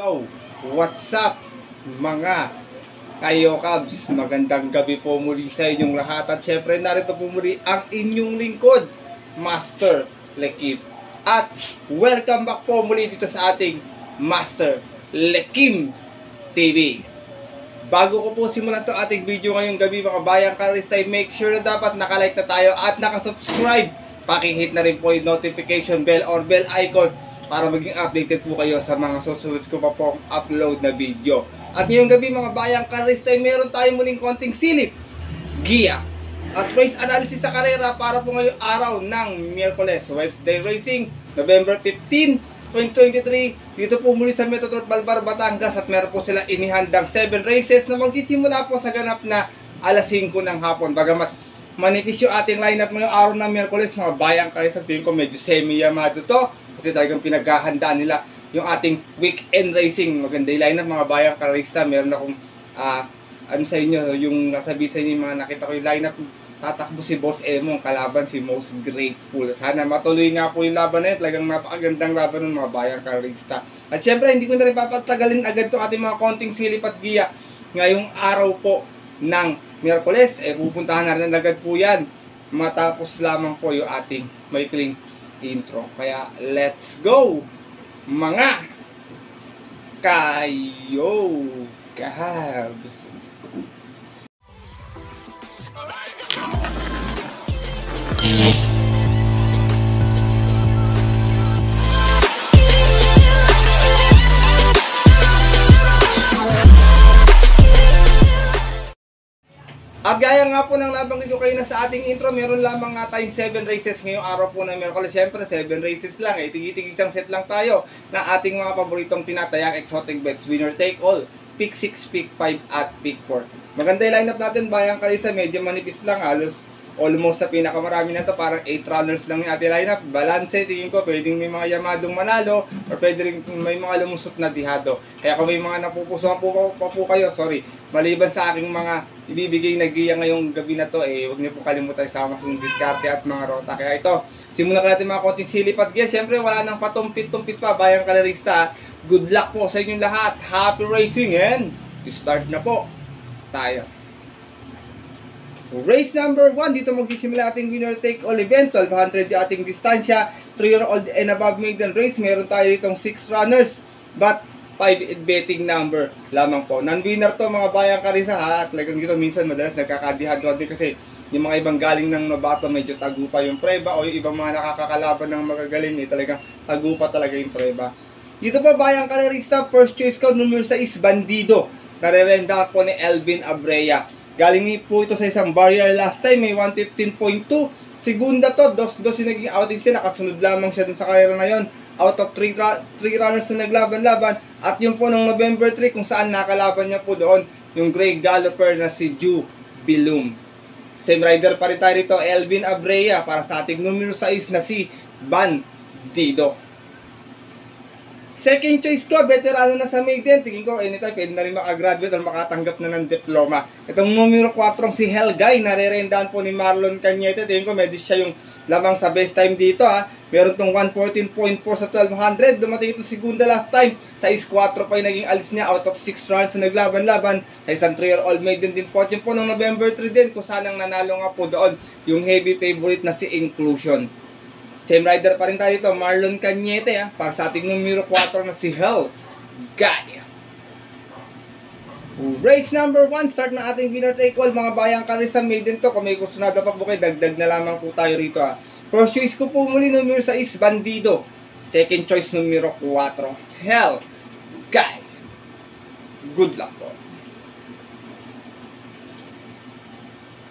Yo, what's up mga kayo Cubs? Magandang gabi po muli sa inyong lahat. At syempre narito po muli ang inyong lingkod, Master Lekim. At welcome back po muli dito sa ating Master Lekim TV. Bago ko po simulan to ating video ngayong gabi mga bayang karista, make sure na dapat nakalike na tayo at nakasubscribe. Pakihit na rin po yung notification bell or bell icon para maging updated po kayo sa mga susunod ko pa pong upload na video. At ngayong gabi mga bayang karista, meron tayong muling konting silip, giya, at race analysis sa karera para po ngayong araw ng Miyerkules, Wednesday Racing, November 15, 2023. Dito po muli sa Metro Balbar, Batangas, at meron po sila inihandang 7 races na magsisimula po sa ganap na alas 5 ng hapon. Bagamat manipis yung ating lineup ngayong araw ng Miyerkules, mga bayang karista, tingin ko medyo semi-yamado to. Kasi talagang pinaghahandaan nila yung ating weekend racing. Maganda yung lineup mga bayang karista. Meron akong ano sa inyo, yung nasabi sa inyo, mga nakita ko yung lineup. Tatakbo si Boss Emong, kalaban si Most Grateful. Sana matuloy nga po yung laban na yun. Talagang napakagandang laban ng mga bayang karista. At syempre, hindi ko na rin papatagalin agad to ating mga konting silip at giya. Ngayong araw po ng Miyerkules, pupuntahan na rin agad po yan. Matapos lamang po yung ating maikling intro. Kaya let's go mga kayo Cubs. At gaya nga po ng nabanggit ko kayo na sa ating intro, meron lamang nga tayong 7 races ngayong araw po ng Miyerkules. Siyempre, 7 races lang. Tig-tig isang set lang tayo ng ating mga paboritong tinatayang exotic bets. Winner take all, pick 6, pick 5, at pick 4. Maganda yung lineup natin, bayang karisa. Medyo manipis lang, halos almost na pinakamarami na to. Parang 8 runners lang yung ating lineup. Balance, tingin ko, pwedeng may mga yamadong manalo or pwede rin may mga lumusot na dihado. Kaya kung may mga napupusuhan po kayo, sorry, maliban sa aking mga ibibigay na giya ngayong gabi na to, huwag niyo po kalimutan isama sa diskarte at mga rota. Kaya ito, simulan natin mga konting silip at giya. Siyempre, wala nang patumpit-tumpit pa, bayang kalerista. Good luck po sa inyong lahat. Happy racing and start na po tayo. Race number 1, dito magsisimula ating winner take all event. 1200 yung ating distansya, 3-year-old and above maiden race. Meron tayo ditong 6 runners, but 5 betting number lamang po. Non-winner to mga bayang karisa ha. At like dito minsan madalas nagkakadihado din kasi yung mga ibang galing ng novato medyo tagupa yung preba, o yung ibang mga nakakakalaban ng magagaling talagang tagupa talaga yung preba. Dito po bayang karista, first choice ko numero 6, Bandido. Narerenda po ni Elvin Abrea. Galing po ito sa isang barrier last time, may 115.2. Segunda to, 2-2 yung naging outing siya. Nakasunod lamang siya dun sa karera na yon. Out of 3 runners na naglaban-laban. At yung po ng November 3 kung saan nakalaban niya po doon yung Grey Galloper na si Ju Bilum. Same rider pa rin tayo rito, Elvin Abrea, para sa ating numero 6 na si Bandido. Second choice ko, veterano na sa maiden. Tingin ko anytime pwede na rin makagraduate o makatanggap na ng diploma. Itong numero 4 si Helgay, narerendahan po ni Marlon Cañete. Tingin ko medyo siya yung lamang sa best time dito ha. Meron itong 114.4 sa 1200. Dumating ito segunda last time. Sa 4 pa yung naging alis niya out of 6 runs na naglaban-laban. Sa isang 3-year-old maiden din po. Yung po ng November 3 din kung saan ang nanalo nga po doon yung heavy favorite na si Inclusion. Same rider pa rin tayo dito, Marlon Cañete para sa ating numero 4 na si Helgay. Race number 1, start na ating winner take all mga bayang karisa maiden to. Kung may kusunada pa po kayo, dagdag na lamang po tayo rito First choice ko po muli numero 6, Bandido. Second choice numero 4, Helgay. Good luck po.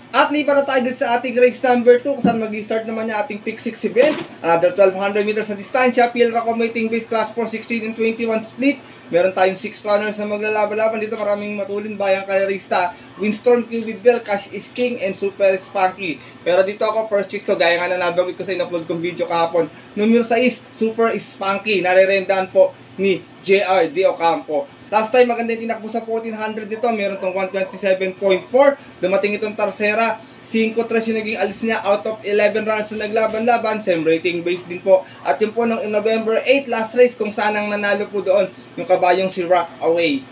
At lipat na tayo sa ating race number 2 kung saan mag-start naman yung ating pick 6 event. Another 1200 meters na distansya. PL Accommodating Base Class 4, 16 and 21 split. Meron tayong 6 runners na maglalaban-laban. Dito maraming matulin bayang karerista. Windstorm, Cupid Bell, Cash is King, and Super Spunky. Pero dito ako, first choice ko, gaya nga na nabanggit ko sa in-upload kong video kahapon. Numero 6, Super Spunky. Narerendahan po ni JR De Ocampo. Last time maganda yung tinakbo sa 1400 nito, meron tong 127.4. Dumating itong Tarsera 5-3 yung naging alis niya out of 11 rounds na naglaban-laban. Same rating base din po. At yun po ng November 8 last race kung saan ang nanalo po doon yung kabayong si Rock Away.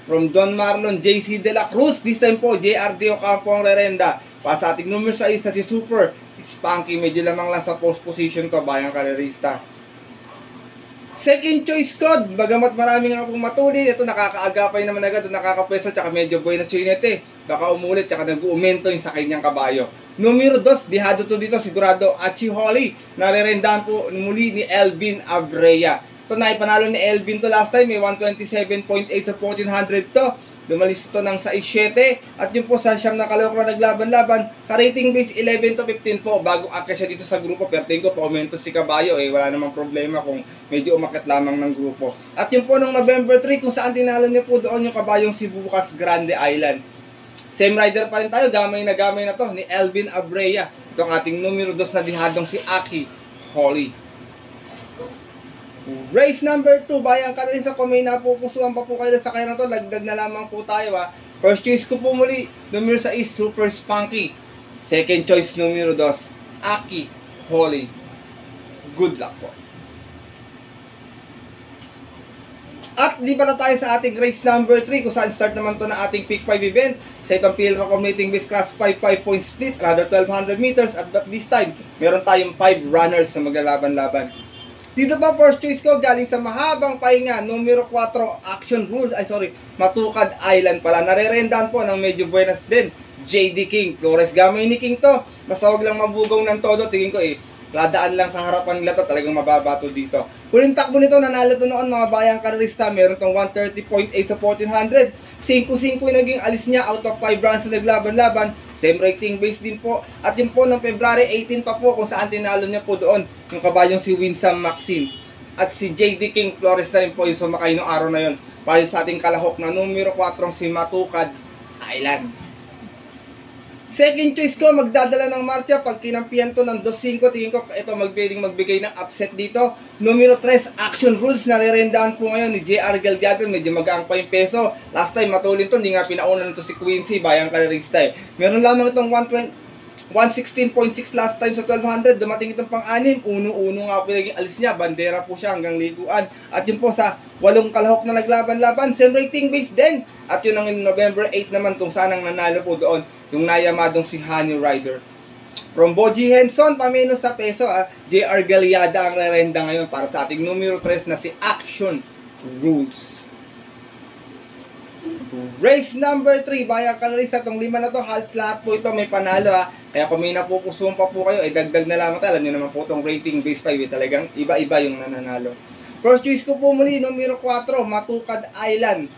From Don Marlon, JC De La Cruz, this time po JR Ocampo ang rerenda. Para sa ating numero 6 na si Super Spunky, medyo lamang lang sa post position to, bayang karerista. Second choice code, bagamat marami nga pong matulid, ito nakakaagapay naman agad, nakakapwesto, tsaka medyo buenas unit baka umulit, tsaka nag-uumento yung sa kanyang kabayo. Numero 2, dihado to dito, sigurado, Achi Holly, narerendahan po muli ni Elvin Abrea. Ito na, ipanalo ni Elvin to last time, may 127.8 sa 1400 to. Lumalis ito ng 6-7 at yun po sa siyam na kalawak na naglaban-laban sa rating base 11 to 15 po bago akya siya dito sa grupo. Pero tingin ko pa-aumento si Kabayo wala namang problema kung medyo umakit lamang ng grupo. At yun po nung November 3 kung saan tinalo niya po doon yung kabayong si Bukas Grande Island. Same rider pa rin tayo, gamay na to ni Elvin Abrea. Itong ating numero 2 na dihadong si Aki Holly. Race number 2, bayang kanalisa, kung may napupusuan pa po kayo sa kaya na to, lagdag na lamang po tayo First choice ko po muli, numero 6, Super Spunky. Second choice, numero 2, Aki Holly. Good luck po. At di pa na tayo sa ating race number 3, kung saan start naman to na ating Pick 5 event. Sa itong field accommodating base class 5-5-point split, another 1200 meters. At this time, meron tayong 5 runners na maglalaban-laban. Dito pa, first choice ko, galing sa mahabang pahinga, numero 4, Action Rules, Matukad Island pala. Narerendahan po ng medyo buenas din, JD King. Flores gamay ni King to. Basta wag lang mabugaw ng todo, tingin ko ladaan lang sa harapan nila to, talagang mababato dito. Huling takbo nito, nanalo to noon mga bayang karerista, meron tong 130.8 sa 1400. 5-5 yung naging alis niya out of 5 rounds na naglaban-laban. Same rating base din po. At yun po, noong February 18 pa po, kung saan tinalo niya po doon yung kabayong si Winsam Maxine. At si JD King Flores na rin po yung sumakay noong araw na yun. Para sa ating kalahok na numero 4 si Matukad Island. Second choice ko, magdadala ng marcha. Pag kinampihan to ng 2-5, tingin ko ito magbigay ng upset dito. Numero 3, Action Rules. Narerendahan po ngayon ni JR Galgado. Medyo magaang pa yung peso. Last time, matulin to. Hindi nga pinauna nito si Quincy. Bayang karerista Meron lamang itong 116.6 last time sa 1200. Dumating itong pang-anim. Uno-uno nga po yung alis niya. Bandera po siya hanggang liguan. At yun po sa 8 kalahok na naglaban-laban. Same rating base din. At yun ang November 8 naman kung saan ang nanalo po doon. Yung nayamadong si Honey Rider. From Boji Henson, pamino sa peso, JR Galiada ang rerenda ngayon para sa ating numero 3 na si Action Rules. Race number 3, bayang kanalista, itong 5 na to, halos lahat po ito may panalo Kaya kung may napupusuan pa po kayo, dagdag na lamang tayo. Alam nyo naman po itong rating base 5, talagang iba-iba yung nananalo. First choice ko po muli, numero 4, Matukad Island.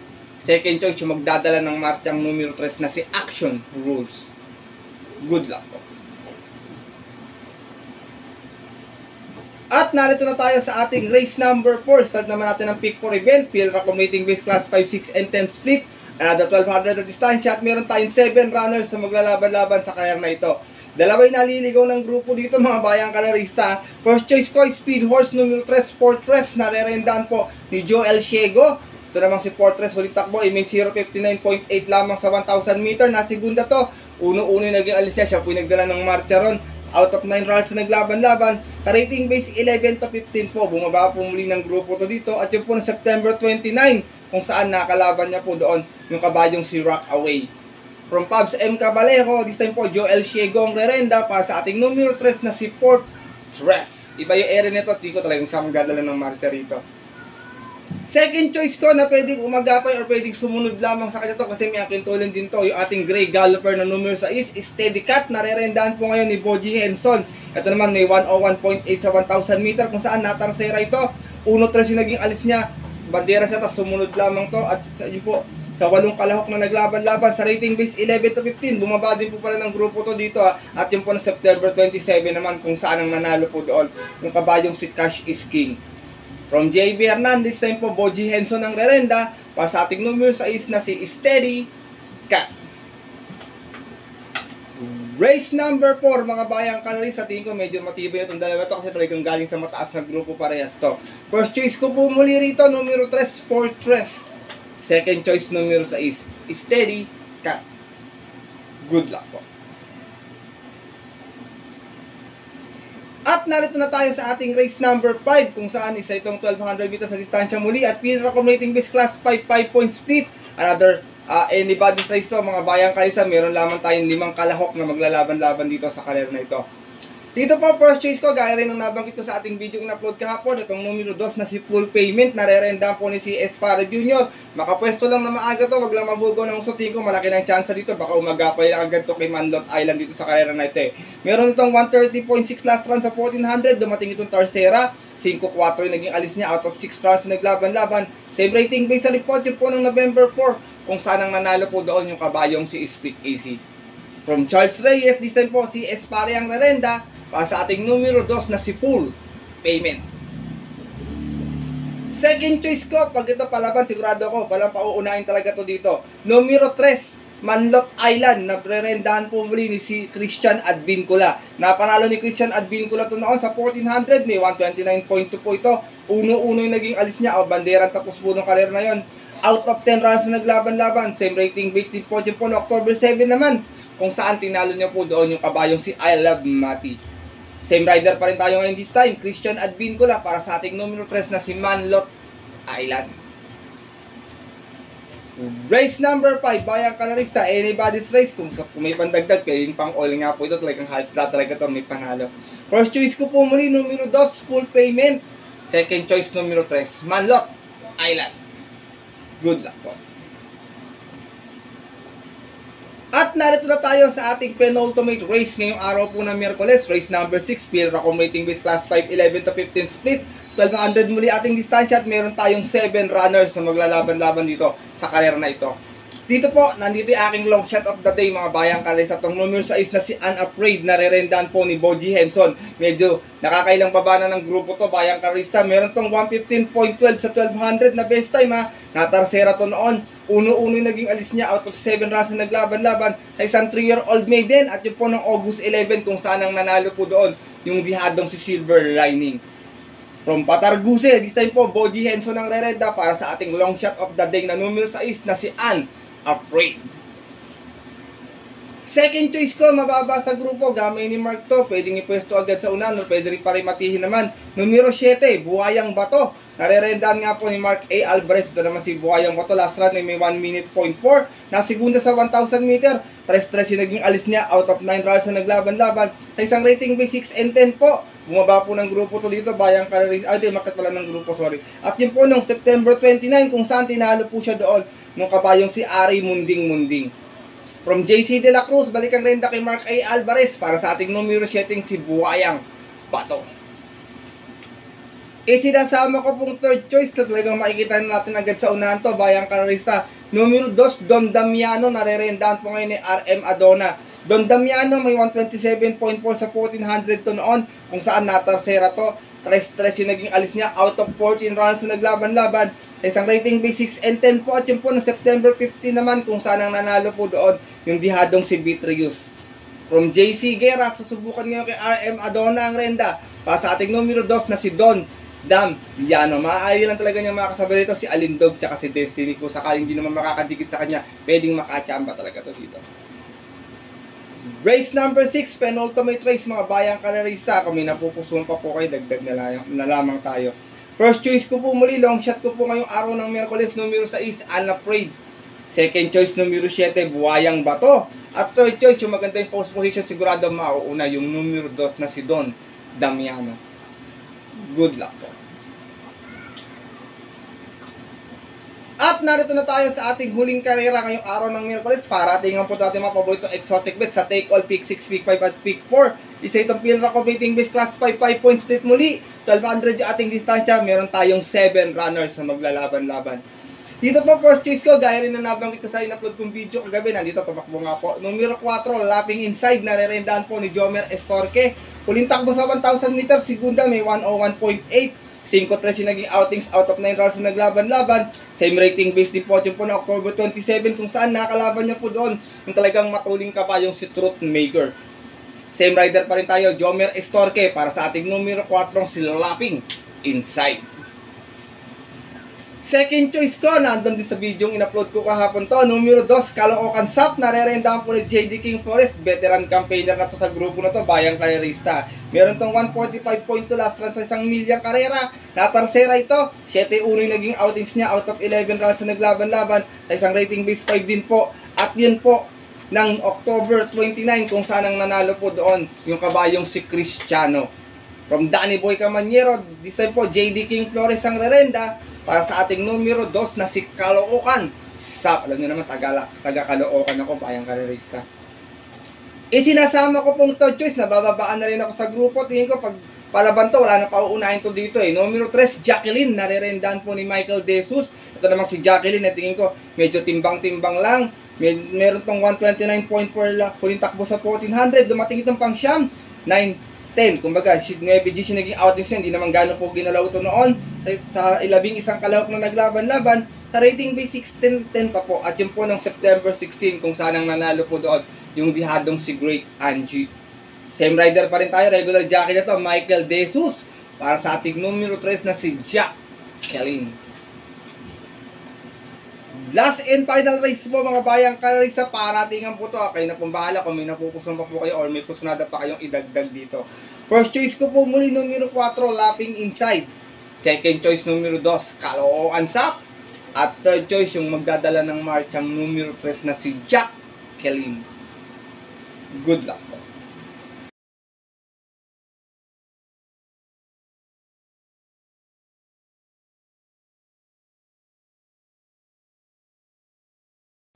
Second choice, yung magdadala ng marchang numero 3 na si Action Rules. Good luck po. At narito na tayo sa ating race number 4. Start naman natin ang Pick 4 event. Field accommodating base class 5, 6, and 10 split. Another 1200 at distansya. At meron tayong 7 runners na maglalaban-laban sa kayang na ito. Dalaway naliligaw ng grupo dito mga bayang karerista. First choice ko, Speed Horse numero 3, Fortress. Narerendahan po ni Joel Ciego. Ito namang si Fortress, huling takbo may 0.59.8 lamang sa 1,000 meter. Nasegunda to. Uno-uno yung naging alis niya. Siya po yung nagdala ng marcha ron. Out of 9 rounds na naglaban-laban. Sa rating base 11 to 15 po. Bumaba po muli ng grupo to dito. At yun po na September 29 kung saan nakalaban niya po doon yung kabayong si Rock Away. From Pabs M. Cabalejo, this time po Joel Ciego ang rerenda para sa ating numero 3 na si Fortress. Iba yung area nito. Di ko talagang siyang gadala ng marcha rito. Second choice ko na pwedeng umagapay or pwedeng sumunod lamang sa kanya to kasi may akintulin din to. Yung ating Gray Galloper na numero 6 is Steady Cat. Narerendahan po ngayon ni Boji Henson. Ito naman may 101.8 sa 1,000 meter kung saan natarsera ito. 1-3 yung naging alis niya. Bandera siya, tapos sumunod lamang to. At yun po, sa 8 kalahok na naglaban-laban sa rating base 11 to 15. Bumaba din po pala ng grupo to dito At yun po na September 27 naman kung saan ang nanalo po doon. Yung kabayong si Cash is King. From JB Hernandez, time po Boji Henson ang rerenda para sa ating numero 6 na si Steady Cat. Race number 4 mga bayang kanalis, sa tingin ko medyo matibay itong dalawa to kasi talagang galing sa mataas na grupo parehas to. First choice ko po muli rito, numero 3, Fortress. Second choice, numero 6, Steady Cat. Good luck po. At narito na tayo sa ating race number 5 kung saan isa itong 1200 meters sa distansya muli at pinaka-rating base class 5-5-point split. Another anybody's race to mga bayang kalisa. Meron lamang tayong 5 kalahok na maglalaban-laban dito sa karera na ito. Dito po, first choice ko, gaya rin ng nabanggit ko sa ating video na upload kahapon, itong numero 2 na si full payment, narerenda po ni si Espara Jr. Makapwesto lang na maaga to, wag lang mabugo ng usutin ko, malaki ng chance dito, baka umagapay lang agad to kay Manlot Island dito sa karera na ito eh. Meron itong 130.6 last run sa 1400, dumating itong Tercera, 5-4 yung naging alis niya out of 6 rounds na naglaban-laban. Same rating base sa report yun po ng November 4, kung saan ang nanalo po doon yung kabayong si Split AC. From Charles Reyes, this time po si Espara ang narenda, para sa ating numero 2 na si full payment. Second choice ko, pag ito palaban, sigurado ko, walang pauunahin talaga to dito. Numero 3, Manlot Island, na prerendahan po muli ni si Christian Advincula. Napanalo ni Christian Advincula to noon sa 1400, may 129.2 po ito. Uno-uno yung naging alis niya, o banderang tapos po ng karera na yon. Out of 10 runs na naglaban-laban, same rating based din po dyan po no October 7 naman, kung saan tinalo niya po doon yung kabayong si I Love Mati. Same rider pa rin tayo ngayon this time, Christian Advincula para sa ating numero 3 na si Manlot Island. Race number 5, bayang kanarista, anybody's race. Kung may pandagdag, pwedeng pang all nga po ito, talagang halos lahat talaga ito, may panalo. First choice ko po muli, numero 2, full payment. Second choice, numero 3, Manlot Island. Good luck po. At narito na tayo sa ating penultimate race ngayong araw po ng Miyerkules. Race number 6, PhilRacom rating base class 5, 11 to 15 split. 1200 muli ating distansya at meron tayong 7 runners na maglalaban-laban dito sa karera na ito. Dito po, nandito yung aking long shot of the day mga bayang kalisa. Itong numero 6 na si Unafraid na rerendahan po ni Boji Henson. Medyo nakakailang baba na ng grupo to bayang kalisa. Meron tong 115.12 sa 1200 na best time ha. Natarsera to noon. Uno-uno yung naging alis niya out of 7 runs na naglaban-laban sa isang 3-year-old maiden. At yun po ng August 11 kung saan ang nanalo po doon yung dihadong si Silver Lining. From Patarguse, this time po Boji Henson ang rerenda para sa ating long shot of the day na numero 6 na si Unafraid. Second choice ko, mababa sa grupo, gamay ni Mark to, pwedeng ipwesto agad sa unan, o pwede rin parimatihin naman. Numero 7, Buhayang Bato, narerendahan nga po ni Mark A. Alvarez. Ito naman si Buhayang Bato, last run may 1 minute point 4, na segunda sa 1,000 meter, 3-3 yung naging alis niya, out of 9 runs na naglaban-laban, sa isang rating by 6 and 10 po. Bumaba po ng grupo to dito, bayang kalaris, market pala ng grupo, sorry. At yun po nung September 29, kung saan tinalo po siya doon, nung kabayong si Ari Munding-Munding. From JC De La Cruz, balik ang renda kay Mark A. Alvarez para sa ating numero 7 si Buhayang Bato. Sinasama ko pong third choice na talagang makikita natin agad sa unahan to, bayang kararista. Numero 2, Don Damiano, narerendahan po ngayon ni RM Adona. Don Damiano may 127.4 sa 1400 to noon, kung saan natarsera to. 3-3 yung naging alis niya out of 14 runs na naglaban-laban sa isang rating by 6 and 10 po. At yun po ng September 15 naman, kung saan ang nanalo po doon yung dihadong si Vitrius. From JC Guerra, susubukan ngayon kay RM Adona ang renda para sa ating numero 2 na si Don Damiano. Maaari lang talaga niya makasabay dito si Alindog tsaka si Destiny. Kung sakaling hindi naman makakadikit sa kanya, pwedeng makachamba talaga to dito. Race number 6, penultimate race mga bayang kalarista. Kung may napupusuan pa po kayo, dagdag na lamang tayo. First choice ko po muli, long shot ko po ngayong araw ng Miyerkules, numero 6, Unafraid. Second choice, numero 7, Buhayang Bato. At third choice, yung maganda yung post position, sigurado mauuna yung numero 2 na si Don Damiano. Good luck po. At narito na tayo sa ating huling karera ngayong araw ng Miyerkules. Para tingnan po natin mga paborito exotic bets sa Take All, Pick 6, Pick 5 at Pick 4. Isa itong PhilRacom rating base class 5, 5-point split muli. 1200 yung ating distansya. Meron tayong 7 runners na maglalaban-laban. Dito po first choice ko, gaya rin na nabanggit ko sa in-upload kong video kagabi. Nandito tumakbo nga po. Numero 4, lapping inside, narerendahan po ni Jomer Estorque. Huling takbo sa 1,000 meters, segunda may 101.8. 5-3 yung naging outings out of 9 rounds na naglaban-laban. Same rating base din po yun po na October 27, kung saan nakalaban niya po doon yung talagang matuling kabayong si Truth Maker. Same rider pa rin tayo, Jomer Estorque para sa ating numero 4 si Lapping Inside. Second choice ko, nandun din sa video yung in-upload ko kahapon to. Numero 2, Caloocan Sap. Narerendahan po ni JD King Forest. Veteran campaigner na to sa grupo na to, Bayang Karerista. Meron tong 145.2 last run sa 1 milyang karera. Natarsera ito. 7-1 yung naging outings niya out of 11 runs na naglaban-laban. Sa isang rating base 5 din po. At yun po, ng October 29 kung saan ang nanalo po doon yung kabayong si Cristiano. From Danny Boy Camanyero, this time po JD King Flores ang rerenda para sa ating numero 2 na si Caloocan Sap. Alam niyo naman, taga-Caloocan ako, Bayang Karerista. Isinasama ko pong third choice, nabababaan na rin ako sa grupo. Tingin ko pag palaban to, wala na pauunahin to dito eh. Numero 3, Jacqueline, narerendahan po ni Michael De Jesus. Ito naman si Jacqueline, na tingin ko medyo timbang-timbang lang. Meron tong 129.4 huling takbo sa 1400. Dumating itong pang siyam, 9-10. Kumbaga, maybe G naging outings yun. Hindi naman gano'n po ginalaw ito noon. Sa 11 kalahok na naglaban-laban, sa rating base 6-10 pa po. At yun po ng September 16 kung saan ang nanalo po doon yung dihadong si Great Angie. Same rider pa rin tayo. Regular jockey na to, Michael De Jesus. Para sa ating numero 3 na si Jacqueline. Last and final race po mga Bayang Karerista, paratingan po to. Kayo na pong bahala kung may napupusan pa po kayo or may pusunada pa kayong idagdag dito. First choice ko po muli numero 4, Lapping Inside. Second choice numero 2, Caloocan Sap. At third choice yung magdadala ng marchang numero 3 na si Jacqueline. Good luck po.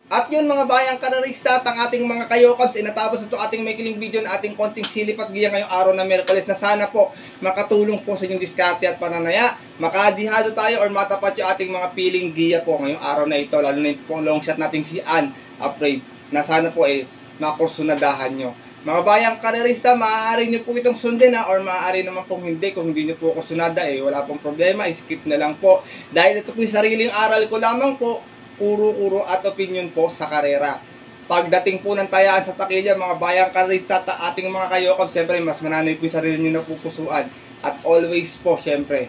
At yun mga Bayang Karerista, ang ating mga kayokabs, natapos ito ating makiling video na ating konting silip at giya ngayong araw na Miyerkules na sana po makatulong po sa inyong diskarte at pananaya. Makadihado tayo or matapat yung ating mga piling giya po ngayong araw na ito, lalo na ito pong long shot nating si Ann Afraid na sana po makursunadahan nyo. Mga Bayang Karerista, maaari nyo po itong sundin or maaari naman pong hindi. Kung hindi nyo po kursunada wala pong problema, skip na lang po. Dahil ito po yung sariling aral ko lamang po, kuro-kuro at opinion po sa karera. Pagdating po ng tayaan sa takilya, mga Bayang Karerista at ating mga kayokab, siyempre mas mananay po yung sarili nyo na pupusuan. At always po, siyempre,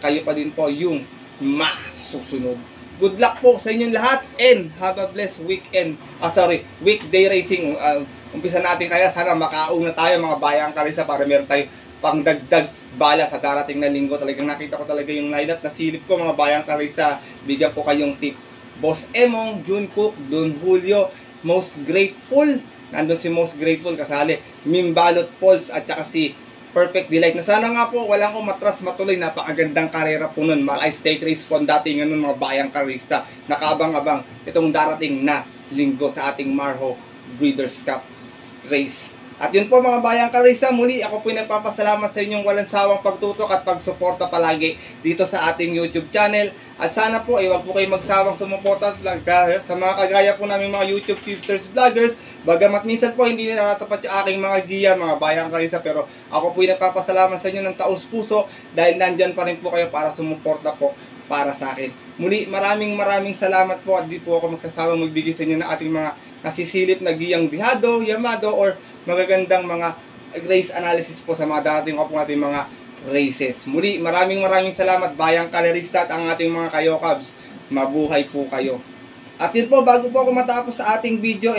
kayo pa din po yung masusunod. Good luck po sa inyong lahat and have a blessed weekend. Weekday racing. Umpisa natin kaya, sana makauna tayo mga Bayang Karerista para meron tayo pangdagdag bala sa darating na linggo. Talagang nakita ko talaga yung lineup na silip ko mga Bayang Karerista. Bigyan ko kayong tip. Boss Emong, June Cook, Don Julio, Most Grateful, nandun si Most Grateful kasali, Mimbalot Pauls at saka si Perfect Delight na sana nga po walang matras matuloy, napakagandang karera po nun. Malay Stake Race po dati nga nun mga Bayang Karerista, nakabang-abang itong darating na linggo sa ating Marho Breeders' Cup Race. At yun po mga Bayang Karerista, muli ako po nagpapasalamat sa inyong walang sawang pagtutok at pagsuporta palagi dito sa ating YouTube channel. At sana po huwag po kayong magsawang sumuporta sa mga kagaya po namin mga YouTube tifters, vloggers. Bagamat minsan po hindi na natatapat yung aking mga giya mga Bayang Karerista, pero ako po nagpapasalamat sa inyo ng taos puso dahil nandyan pa rin po kayo para sumuporta po para sa akin. Muli maraming salamat po at di po ako magsasawang magbigay sa inyo ng ating mga nasisilip na giyang dihado, yamado or magagandang mga race analysis po sa mga darating po natin mga races. Muli, maraming salamat Bayang Karerista at ang ating mga kayokabs. Mabuhay po kayo. At yun po, bago po ako matapos sa ating video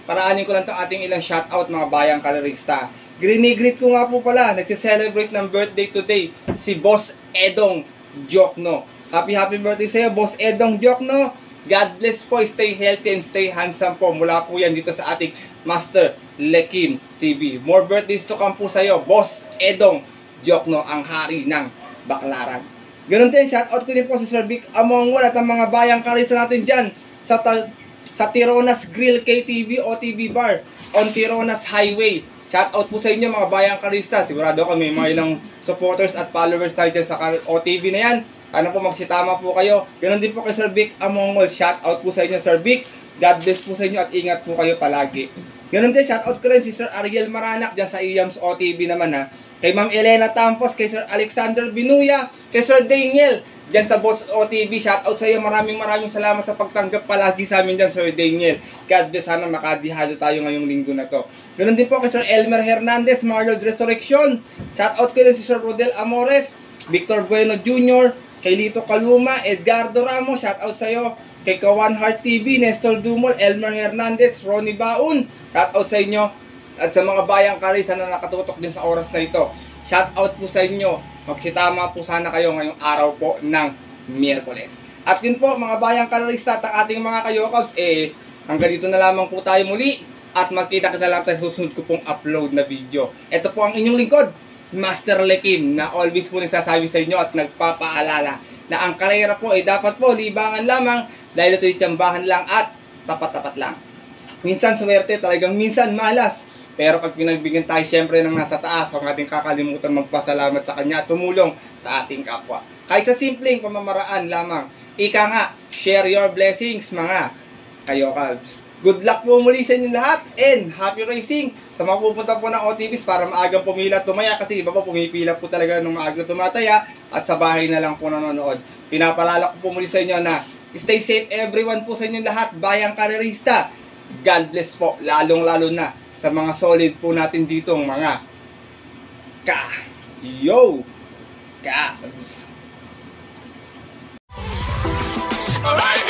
paraanin ko lang itong ating ilang shoutout mga Bayang Karerista. Greet ko nga po pala, nagsi-celebrate ng birthday today si Boss Edong Jokno. Happy birthday sa iyo Boss Edong Jokno. God bless po, stay healthy and stay handsome po. Mula po yan dito sa ating Master Lekim TV. More birthdays to come po sa iyo, Boss Edong Jokno, ang hari ng Baklaran. Ganun din, shoutout ko din po si Sir Vic Amongol at ang mga Bayang Karerista natin dyan sa Tironas Grill KTV OTV Bar on Tironas Highway. Shoutout po sa inyo mga Bayang Karerista. Sigurado ako may mga ilang supporters at followers tayo dyan sa OTV na yan. Ano po, magsitama po kayo. Ganun din po kay Sir Vic Amongol. Shoutout po sa inyo Sir Vic. God bless po sa inyo at ingat po kayo palagi. Ganun din, shoutout ko rin si Sir Ariel Maranak dyan sa IAMS OTV naman Kay Ma'am Elena Tampos, kay Sir Alexander Binuya, kay Sir Daniel dyan sa Boss OTV. Shoutout sa iyo. Maraming salamat sa pagtanggap palagi sa amin dyan Sir Daniel. God bless, sana makadihado tayo ngayong linggo na to. Ganun din po kay Sir Elmer Hernandez, Marlord Resurrection. Shoutout ko rin si Sir Rodel Amores, Victor Bueno Jr., kay Lito Caluma, Edgardo Ramos, shoutout sa'yo, kay Kawan Heart TV, Nestor Dumol, Elmer Hernandez, Ronnie Baun, shoutout sa inyo, at sa mga bayang karisa na nakatutok din sa oras na ito, shoutout po sa inyo, magsitama po sana kayo ngayong araw po ng Miyerkules. At yun po mga bayang karista at ating mga kayokabs, hanggang dito na lamang po tayo muli, at magkita-kita lang tayo susunod ko pong upload na video. Ito po ang inyong lingkod, Master Lekim, na always po nagsasabi sa inyo at nagpapaalala na ang karera po ay dapat po libangan lamang dahil ito'y tsambahan lang at tapat-tapat lang. Minsan swerte, talagang minsan malas. Pero pag pinagbigyan tayo siyempre ng nasa taas, huwag natin kakalimutan magpasalamat sa kanya at tumulong sa ating kapwa. Kahit sa simpleng pamamaraan lamang. Ika nga, share your blessings mga kayokabs. Good luck po muli sa inyo lahat and happy racing sa mga pupunta po ng OTVs para maagang pumila at tumaya kasi iba po pumipila po talaga nung maagang tumataya at sa bahay na lang po nanonood. Pinapalala ko po muli sa inyo na stay safe everyone po sa inyo lahat, bayang karerista. God bless po, lalong-lalo na sa mga solid po natin ditong mga Kabs. Alright.